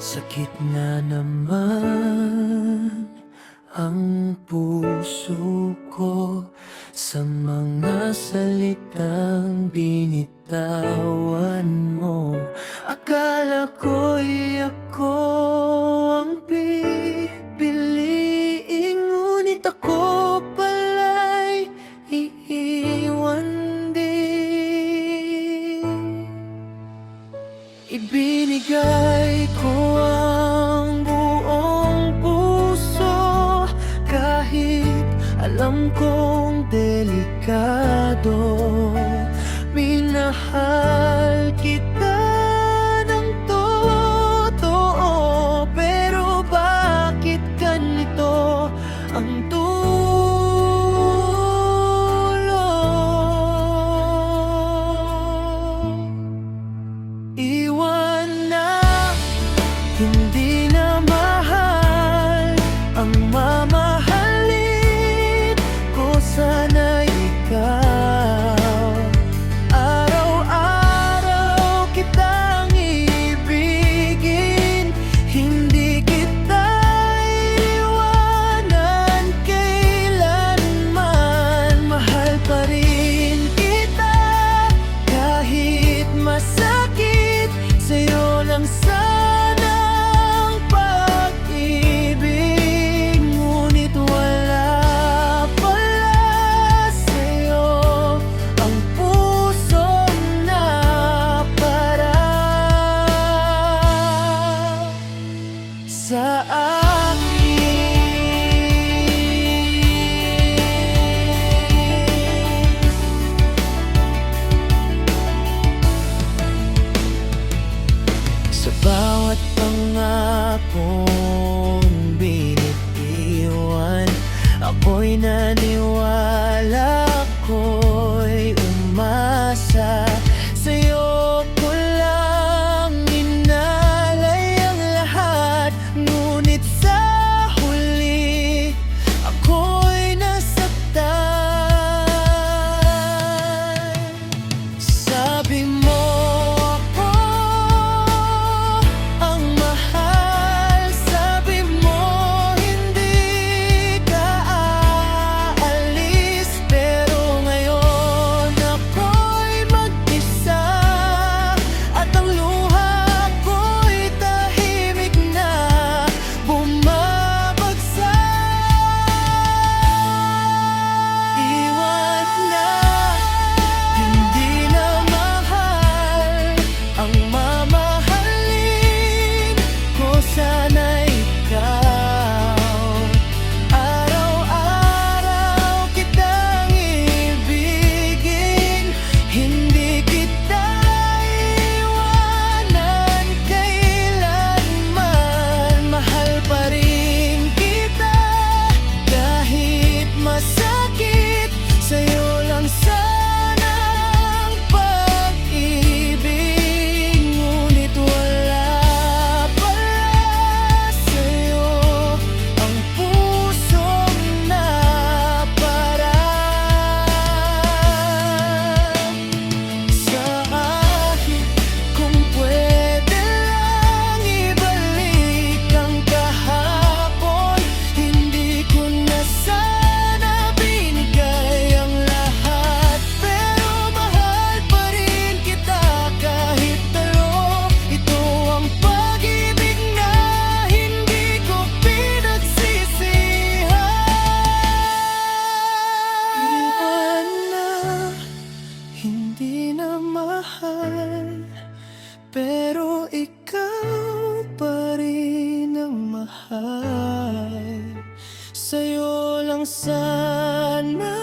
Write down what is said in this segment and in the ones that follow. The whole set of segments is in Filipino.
Sakit nga naman ang puso ko sa mga salitang binitawan mo. Akala ko'y ako ang pipiliin, ngunit ako pala'y iiwan din. Ibinigay ko ang buong puso, kahit alam kong delikado. Minahal kita ng totoo, pero bakit ganito ang iwan na, hindi na mahal ang mamahalin ko. Sana ikaw, araw-araw kitang ibigin, hindi kita iwanan kailanman. Mahal pa rin kita kahit masakit, sa'yo lang sanang pag-ibig, ngunit wala pala sa'yo ang puso na para sa akin. Sa bawat pangakong binitiwan, ako'y naniwala, ako'y umasa. Sa'yo ko lang inalay ang lahat, ngunit sa huli ako'y nasaktan. Sabi mo ako ang mahal, sabi mo hindi ka aalis, pero ngayon ako'y mag-isa, at ang luha ko'y tahimik na bumabagsak. Iwan na, hindi na mahal ang mamahalin ko. Sana ikaw, araw-araw kitang ibigin, hindi kita iwanan kailanman. Mahal pa rin kita kahit masakit, sa'yo lang sanang pag-ibig, ngunit wala pala sa'yo ang pusong na para sa akin. Kung pwede lang ibalik ang kahapon, hindi ko na sana binigay ang lahat, pero mahal pa rin kita kahit talo. Ito ang pag-ibig na hindi ko pinagsisihan. Iwan na, hindi na mahal, pero ikaw pa rin ang mahal. Sa'yo lang sana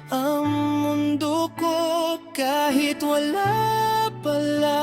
ang mundo ko, kahit wala pala